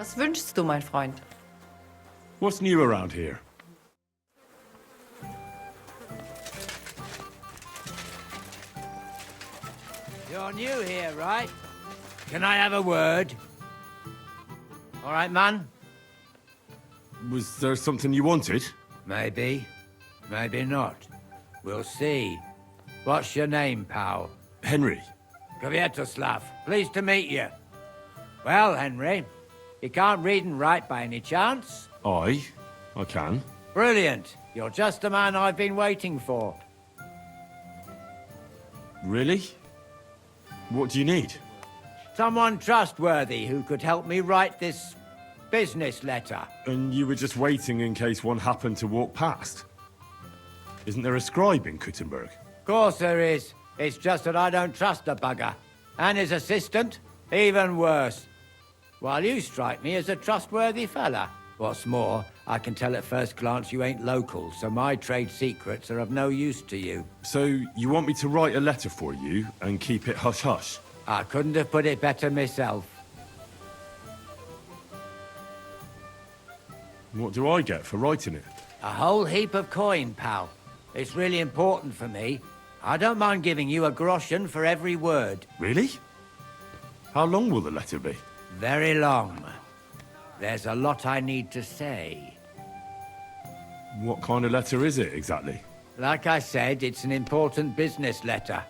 Was wünschst du, mein Freund? What's new around here? You're new here, right? Can I have a word? All right, man? Was there something you wanted? Maybe. Maybe not. We'll see. What's your name, pal? Henry. Kvietoslav. Pleased to meet you. Well, Henry, you can't read and write by any chance? I can. Brilliant. You're just the man I've been waiting for. Really? What do you need? Someone trustworthy who could help me write this business letter. And you were just waiting in case one happened to walk past? Isn't there a scribe in Kuttenberg? Of course there is. It's just that I don't trust the bugger. And his assistant, even worse. While you strike me as a trustworthy fella. What's more, I can tell at first glance you ain't local, so my trade secrets are of no use to you. So, you want me to write a letter for you and keep it hush-hush? I couldn't have put it better myself. What do I get for writing it? A whole heap of coin, pal. It's really important for me. I don't mind giving you a groschen for every word. Really? How long will the letter be? Very long. There's a lot I need to say. What kind of letter is it, exactly? Like I said, it's an important business letter.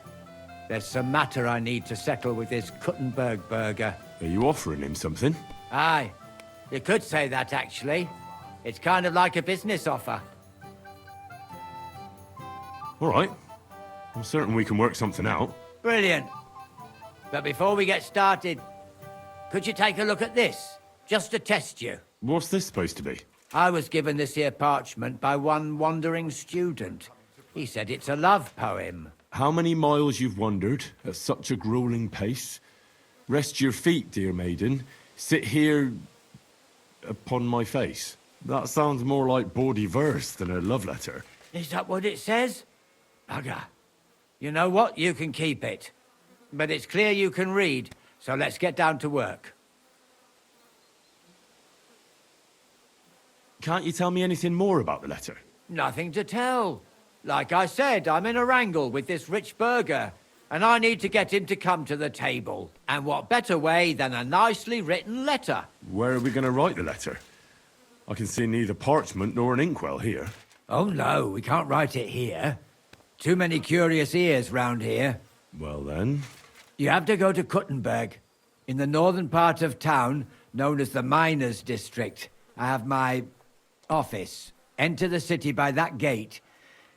There's some matter I need to settle with this Kuttenberg burger. Are you offering him something? Aye. You could say that, actually. It's kind of like a business offer. All right. I'm certain we can work something out. Brilliant. But before we get started, could you take a look at this? Just to test you. What's this supposed to be? I was given this here parchment by one wandering student. He said it's a love poem. How many miles you've wandered at such a grueling pace? Rest your feet, dear maiden. Sit here upon my face. That sounds more like bawdy verse than a love letter. Is that what it says? Bugger. You know what? You can keep it. But it's clear you can read, so let's get down to work. Can't you tell me anything more about the letter? Nothing to tell. Like I said, I'm in a wrangle with this rich burger, and I need to get him to come to the table. And what better way than a nicely written letter? Where are we going to write the letter? I can see neither parchment nor an inkwell here. Oh no, we can't write it here. Too many curious ears round here. Well then... You have to go to Kuttenberg, in the northern part of town, known as the Miners' District. I have my office. Enter the city by that gate.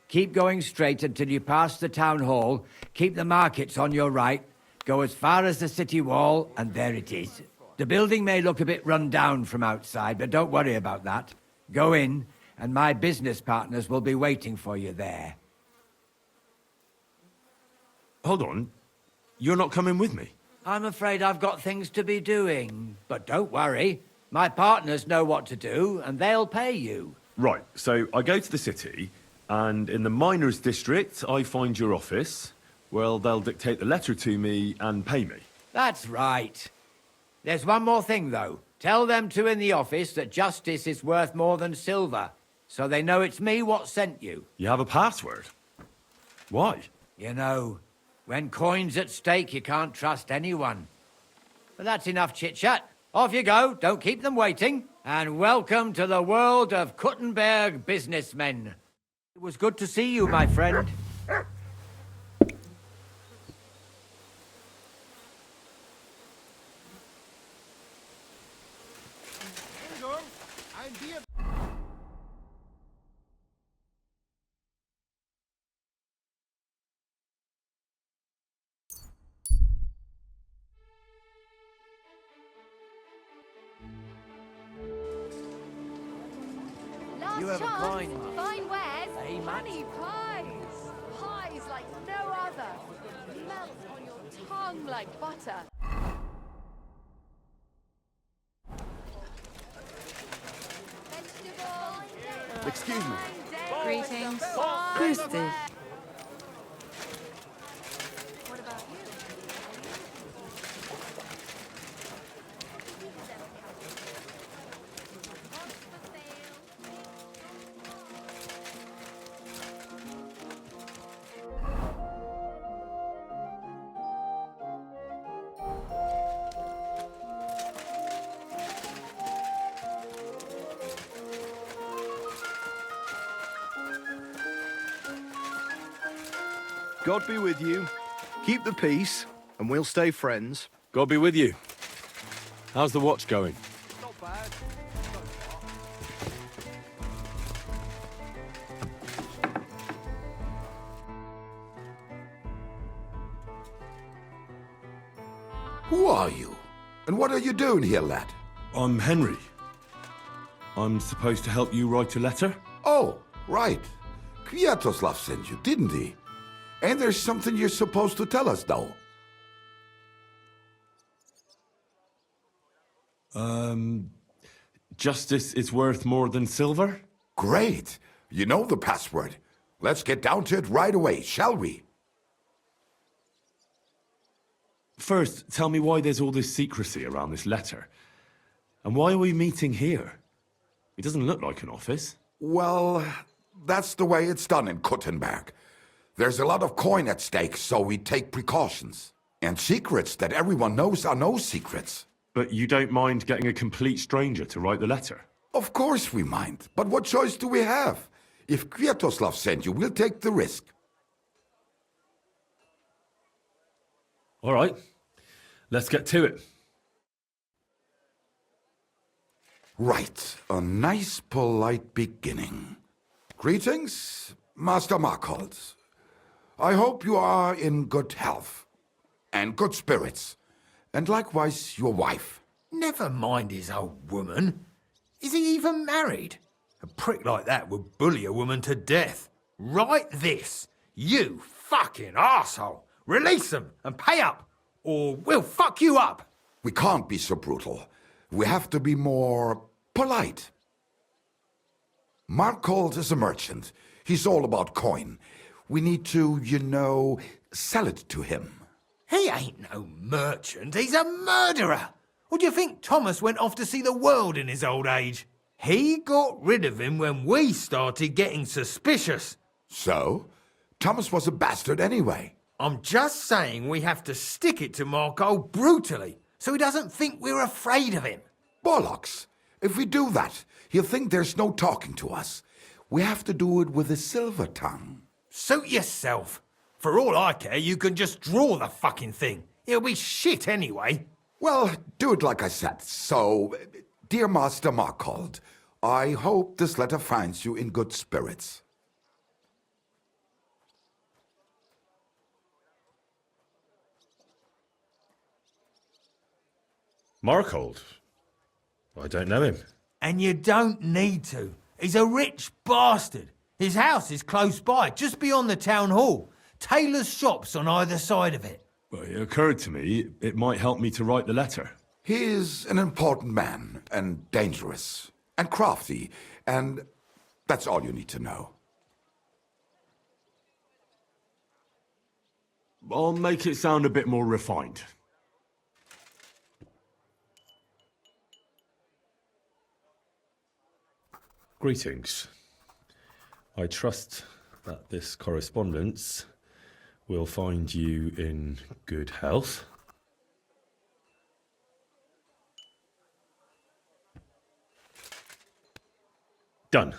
Keep going straight until you pass the town hall. Keep the markets on your right. Go as far as the city wall, and there it is. The building may look a bit run down from outside, but don't worry about that. Go in, and my business partners will be waiting for you there. Hold on. You're not coming with me? I'm afraid I've got things to be doing. But don't worry. My partners know what to do, and they'll pay you. Right, so I go to the city, and in the miners' district, I find your office. Well, they'll dictate the letter to me and pay me. That's right. There's one more thing, though. Tell them two in the office that justice is worth more than silver, so they know it's me what sent you. You have a password? Why? You know, when coin's at stake, you can't trust anyone. But that's enough chit-chat. Off you go, don't keep them waiting. And welcome to the world of Kuttenberg businessmen. It was good to see you, my friend. You have a coin, Mark. Fine wares, Hey, Matt. money pies. Pies like no other. Melt on your tongue like butter. Vegetables. Excuse me. Greetings. Fine Grüß ware. dich. What about you? God be with you. Keep the peace, and we'll stay friends. God be with you. How's the watch going? Not bad. Who are you? And what are you doing here, lad? I'm Henry. I'm supposed to help you write a letter? Oh, right. Kwiatoslav sent you, didn't he? And there's something you're supposed to tell us, though. Justice is worth more than silver? Great. You know the password. Let's get down to it right away, shall we? First, tell me why there's all this secrecy around this letter. And why are we meeting here? It doesn't look like an office. Well, that's the way it's done in Kuttenberg. There's a lot of coin at stake, so we take precautions. And secrets that everyone knows are no secrets. But you don't mind getting a complete stranger to write the letter? Of course we mind, but what choice do we have? If Kwiatoslav sent you, we'll take the risk. All right, let's get to it. Right, a nice polite beginning. Greetings, Master Markhold. I hope you are in good health and good spirits, and likewise your wife. Never mind his old woman. Is he even married? A prick like that would bully a woman to death. Write this. You fucking arsehole. Release them and pay up, or we'll fuck you up. We can't be so brutal. We have to be more polite. Markhold is a merchant. He's all about coin. We need to, sell it to him. He ain't no merchant, he's a murderer. Or do you think Thomas went off to see the world in his old age? He got rid of him when we started getting suspicious. So? Thomas was a bastard anyway. I'm just saying we have to stick it to Markhold brutally, so he doesn't think we're afraid of him. Bollocks! If we do that, he'll think there's no talking to us. We have to do it with a silver tongue. Suit yourself. For all I care, you can just draw the fucking thing. It'll be shit anyway. Well, do it like I said. So, dear Master Markhold, I hope this letter finds you in good spirits. Markhold? I don't know him. And you don't need to. He's a rich bastard. His house is close by, just beyond the town hall. Tailor's shops on either side of it. Well, it occurred to me it might help me to write the letter. He is an important man, and dangerous, and crafty, and that's all you need to know. I'll make it sound a bit more refined. Greetings. I trust that this correspondence will find you in good health. Done.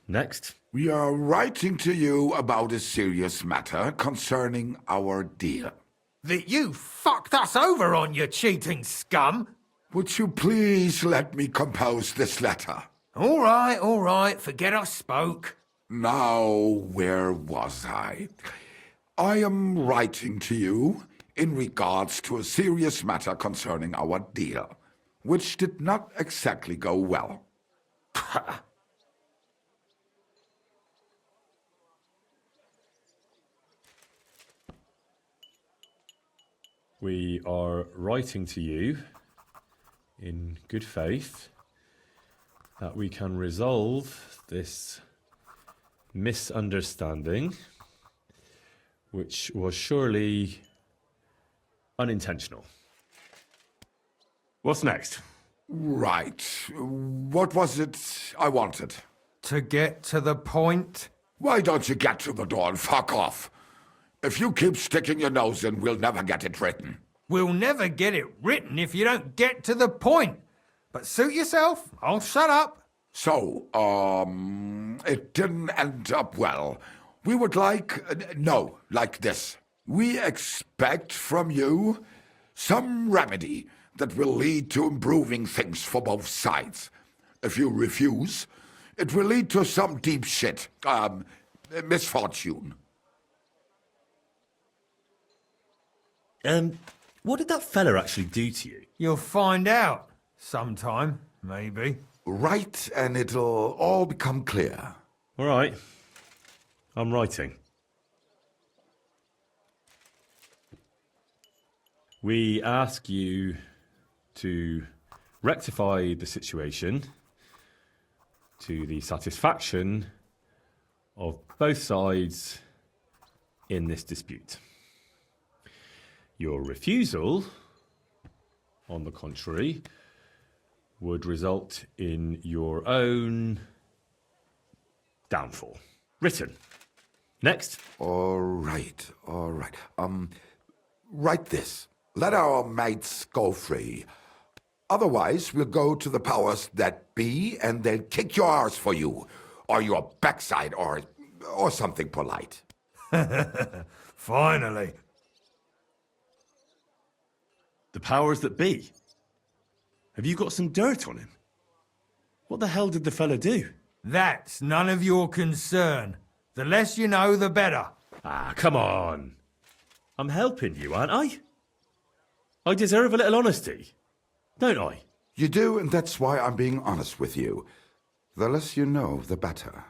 Next. We are writing to you about a serious matter concerning our deal. That you fucked us over on, you cheating scum. Would you please let me compose this letter? All right, forget I spoke. Now, where was I? I am writing to you in regards to a serious matter concerning our deal, which did not exactly go well. We are writing to you in good faith that we can resolve this misunderstanding, which was surely unintentional. What's next? Right. What was it I wanted? To get to the point? Why don't you get to the door and fuck off? If you keep sticking your nose in, we'll never get it written. We'll never get it written if you don't get to the point. But suit yourself, I'll shut up. So, it didn't end up well. We would like this. We expect from you some remedy that will lead to improving things for both sides. If you refuse, it will lead to some deep shit. Misfortune. What did that fella actually do to you? You'll find out sometime, maybe. Write and it'll all become clear. All right. I'm writing. We ask you to rectify the situation to the satisfaction of both sides in this dispute. Your refusal, on the contrary, would result in your own downfall. Written. Next. All right. Write this. Let our mates go free. Otherwise, we'll go to the powers that be, and they'll kick your arse for you, or your backside, or something polite. Finally. The powers that be? Have you got some dirt on him? What the hell did the fella do? That's none of your concern. The less you know, the better. Ah, come on. I'm helping you, aren't I? I deserve a little honesty, don't I? You do, and that's why I'm being honest with you. The less you know, the better.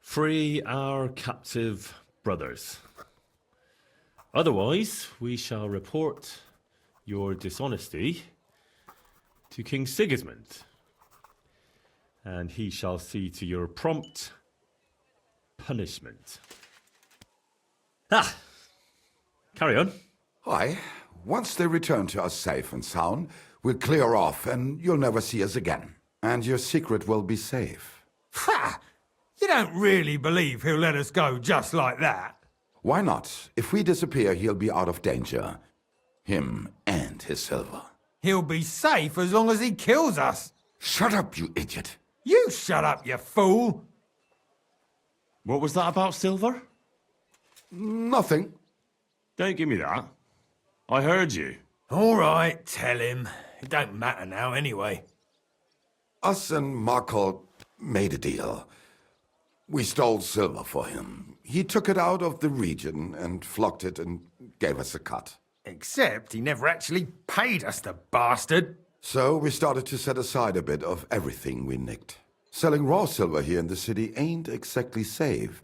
Free our captive brothers. Otherwise, we shall report your dishonesty to King Sigismund, and he shall see to your prompt punishment. Ah! Carry on. Aye. Once they return to us safe and sound, we'll clear off and you'll never see us again. And your secret will be safe. Ha! You don't really believe he'll let us go just like that? Why not? If we disappear, he'll be out of danger. Him and his silver. He'll be safe as long as he kills us. Shut up, you idiot. You shut up, you fool. What was that about silver? Nothing. Don't give me that. I heard you. All right, tell him. It don't matter now anyway. Us and Markle made a deal. We stole silver for him. He took it out of the region and flocked it and gave us a cut. Except he never actually paid us, the bastard. So we started to set aside a bit of everything we nicked. Selling raw silver here in the city ain't exactly safe,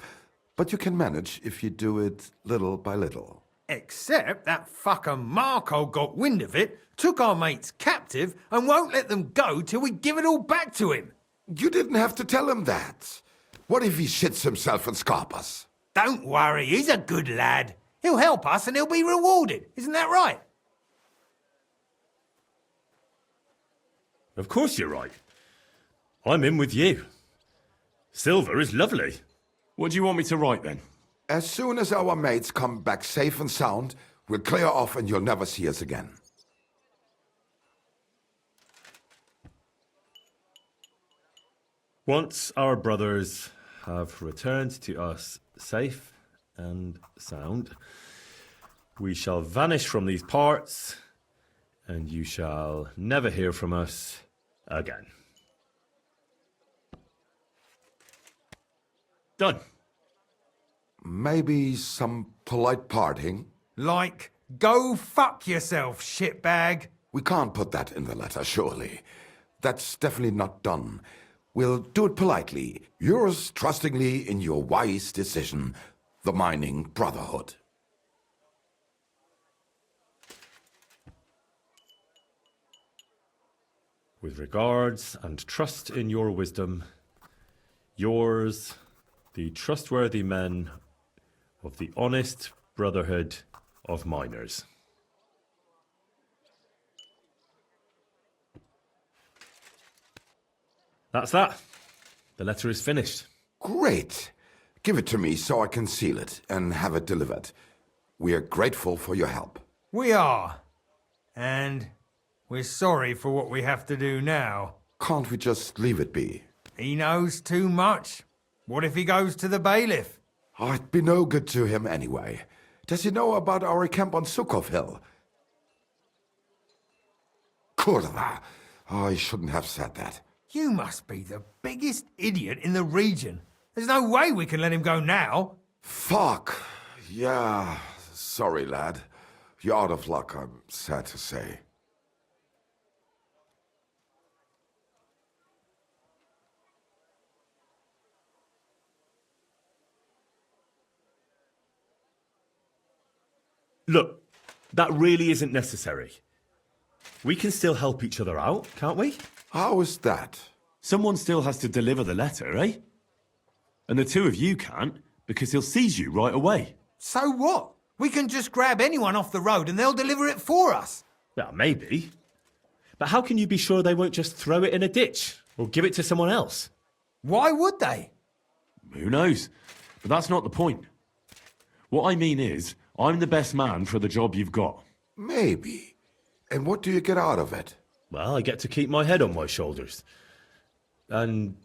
but you can manage if you do it little by little. Except that fucker Marco got wind of it, took our mates captive, and won't let them go till we give it all back to him. You didn't have to tell him that. What if he shits himself and scarpers? Don't worry, he's a good lad. He'll help us and he'll be rewarded. Isn't that right? Of course you're right. I'm in with you. Silver is lovely. What do you want me to write then? As soon as our mates come back safe and sound, we'll clear off and you'll never see us again. Once our brothers have returned to us safe and sound, we shall vanish from these parts, and you shall never hear from us again. Done. Maybe some polite parting? Like, go fuck yourself, shitbag. We can't put that in the letter, surely. That's definitely not done. We'll do it politely. Yours trustingly in your wise decision, the Mining Brotherhood. With regards and trust in your wisdom, yours, the trustworthy men of the honest Brotherhood of Miners. That's that. The letter is finished. Great. Give it to me so I can seal it and have it delivered. We are grateful for your help. We are. And we're sorry for what we have to do now. can't we just leave it be? He knows too much. What if he goes to the bailiff? I'd be no good to him anyway. Does he know about our camp on Sukov Hill? Kurva! I shouldn't have said that. You must be the biggest idiot in the region. There's no way we can let him go now. Fuck. Yeah, sorry, lad. You're out of luck, I'm sad to say. Look, that really isn't necessary. We can still help each other out, can't we? How is that? Someone still has to deliver the letter, eh? And the two of you can't, because he'll seize you right away. So what? We can just grab anyone off the road and they'll deliver it for us. Well, maybe. But how can you be sure they won't just throw it in a ditch or give it to someone else? Why would they? Who knows? But that's not the point. What I mean is, I'm the best man for the job you've got. Maybe. And what do you get out of it? Well, I get to keep my head on my shoulders. And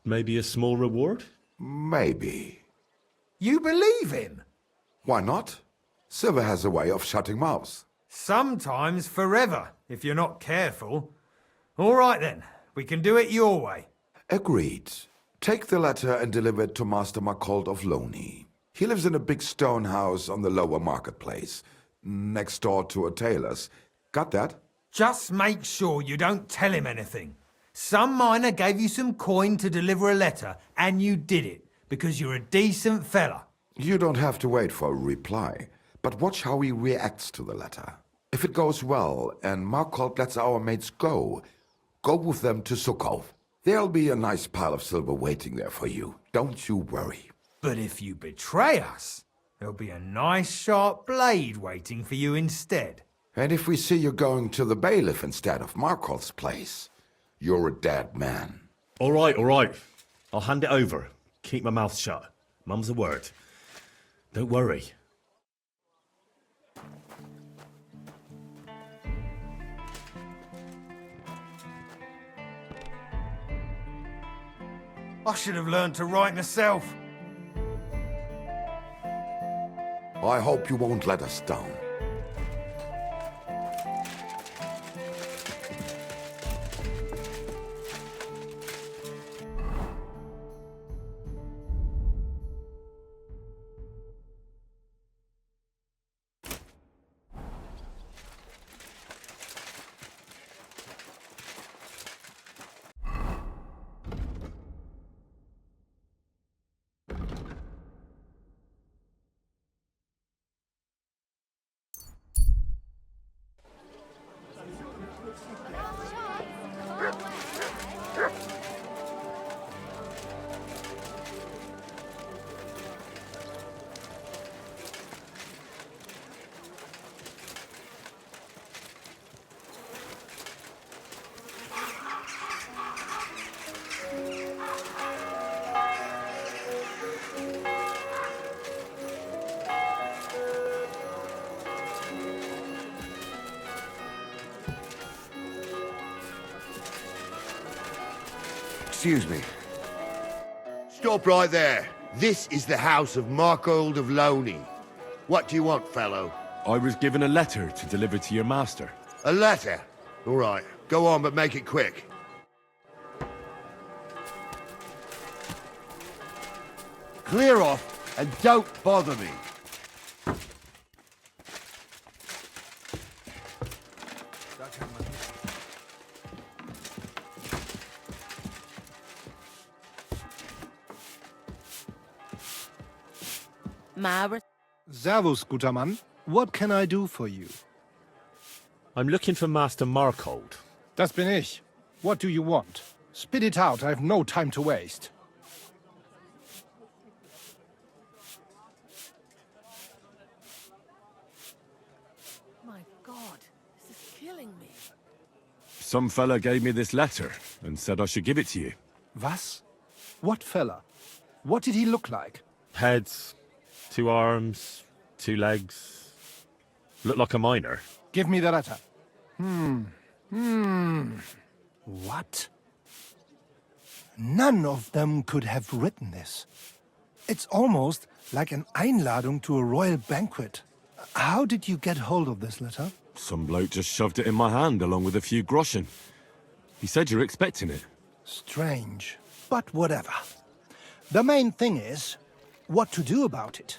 maybe a small reward? Maybe. You believe him? Why not? Silver has a way of shutting mouths. Sometimes forever, if you're not careful. All right then, we can do it your way. Agreed. Take the letter and deliver it to Master Marcold of Loney. He lives in a big stone house on the lower marketplace, next door to a tailor's. Got that? Just make sure you don't tell him anything. Some miner gave you some coin to deliver a letter, and you did it, because you're a decent fella. You don't have to wait for a reply, but watch how he reacts to the letter. If it goes well and Marcold lets our mates go with them to Sukov. There'll be a nice pile of silver waiting there for you. Don't you worry. But if you betray us, there'll be a nice sharp blade waiting for you instead. And if we see you going to the bailiff instead of Marcold's place, you're a dead man. All right, all right. I'll hand it over. Keep my mouth shut. Mum's a word. Don't worry. I should have learned to write myself. I hope you won't let us down. Excuse me. Stop right there. This is the house of Marcold of Loney. What do you want, fellow? I was given a letter to deliver to your master. A letter? All right. Go on, but make it quick. Clear off and don't bother me. Servus, guter Mann. What can I do for you? I'm looking for Master Marcold. Das bin ich. What do you want? Spit it out, I have no time to waste. My God, this is killing me. Some fella gave me this letter and said I should give it to you. Was? What fella? What did he look like? Heads, 2 arms, 2 legs. Looked like a miner. Give me the letter. What? None of them could have written this. It's almost like an Einladung to a royal banquet. How did you get hold of this letter? Some bloke just shoved it in my hand along with a few groschen. He said you're expecting it. Strange, but whatever. The main thing is, what to do about it.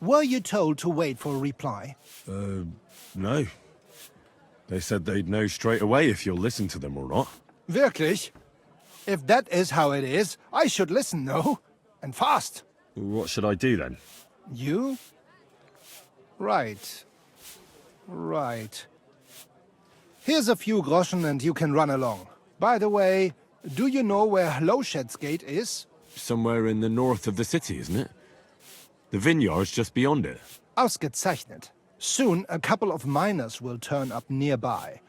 Were you told to wait for a reply? No. They said they'd know straight away if you'll listen to them or not. Wirklich? If that is how it is, I should listen, no? And fast. What should I do then? You? Right. Right. Here's a few groschen and you can run along. By the way, do you know where Hlowshed's Gate is? Somewhere in the north of the city, isn't it? The vineyard's just beyond it. Ausgezeichnet. Soon a couple of miners will turn up nearby,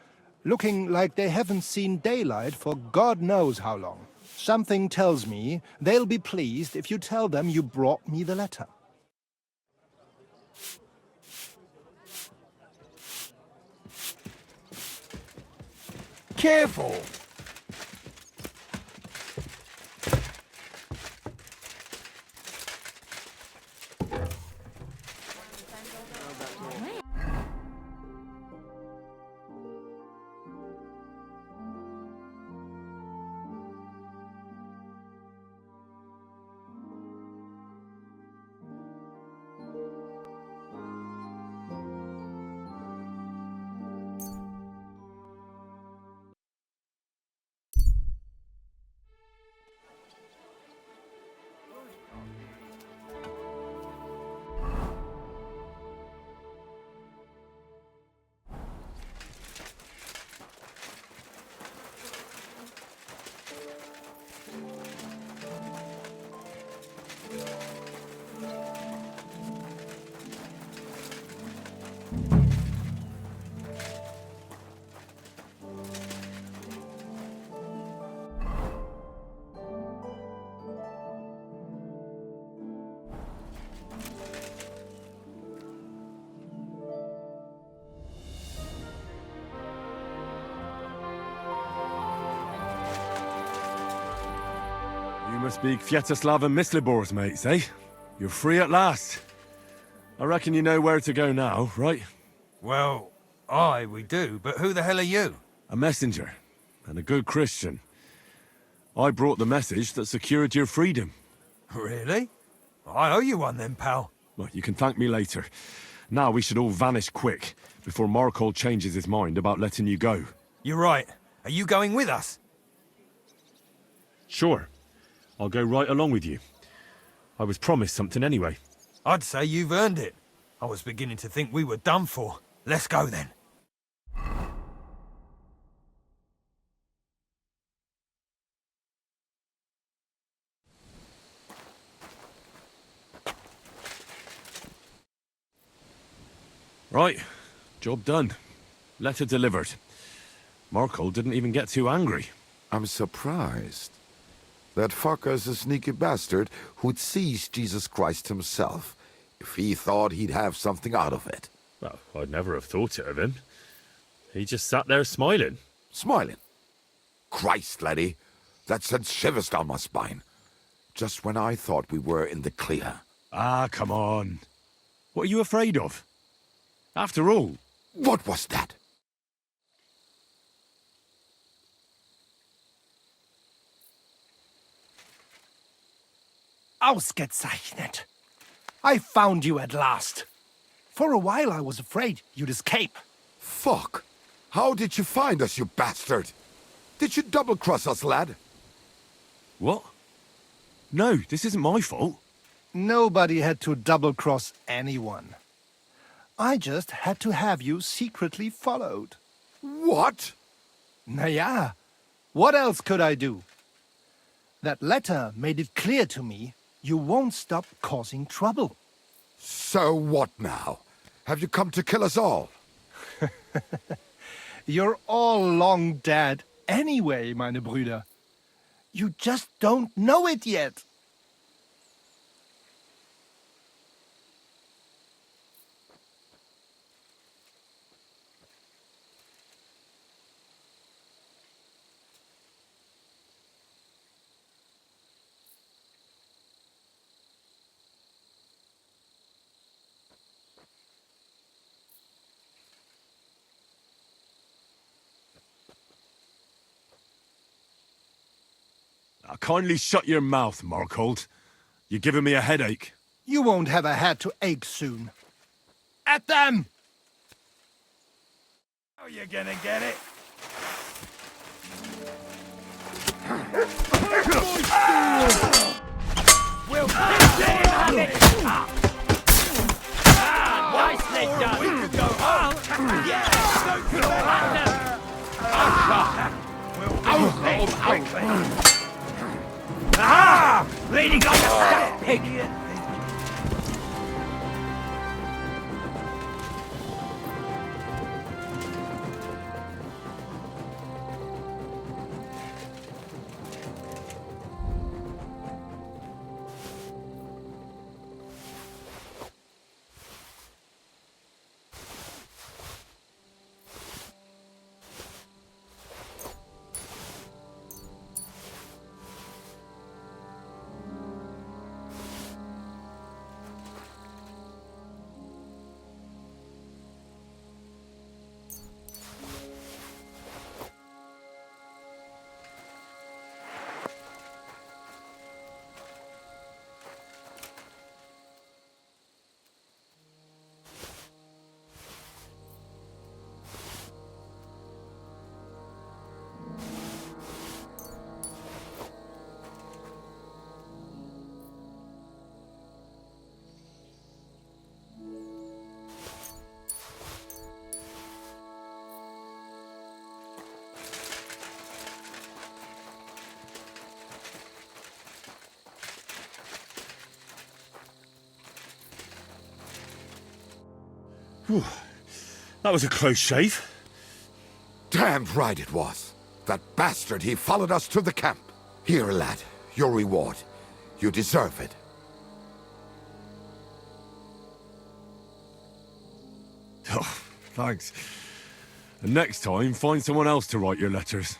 looking like they haven't seen daylight for God knows how long. Something tells me they'll be pleased if you tell them you brought me the letter. Careful! You must be Kwiatoslav and Myslibor's mates, eh? You're free at last. I reckon you know where to go now, right? Well, aye, we do, but who the hell are you? A messenger, and a good Christian. I brought the message that secured your freedom. Really? I owe you one then, pal. Well, you can thank me later. Now we should all vanish quick, before Markhold changes his mind about letting you go. You're right. Are you going with us? Sure. I'll go right along with you. I was promised something anyway. I'd say you've earned it. I was beginning to think we were done for. Let's go then. Right. Job done. Letter delivered. Markhold didn't even get too angry. I'm surprised. That fucker's a sneaky bastard who'd seize Jesus Christ himself if he thought he'd have something out of it. Well, I'd never have thought it of him. He just sat there smiling. Smiling. Christ, laddie, that sent shivers down my spine. Just when I thought we were in the clear. Ah, come on. What are you afraid of? After all... What was that? Ausgezeichnet. I found you at last. For a while I was afraid you'd escape. Fuck! How did you find us, you bastard? Did you double-cross us, lad? What? No, this isn't my fault. Nobody had to double-cross anyone. I just had to have you secretly followed. What? Naja, what else could I do? That letter made it clear to me you won't stop causing trouble. So what now? Have you come to kill us all? You're all long dead anyway, meine Brüder. You just don't know it yet. Kindly shut your mouth, Markhold. You're giving me a headache. You won't have a head to ache soon. At them! Oh, you're gonna get it. We'll have it. Nicely done. We could go on. Yeah. Bleeding like a fat pig. That was a close shave. Damned right it was. That bastard, he followed us to the camp. Here, lad, your reward. You deserve it. Oh, thanks. And next time, find someone else to write your letters.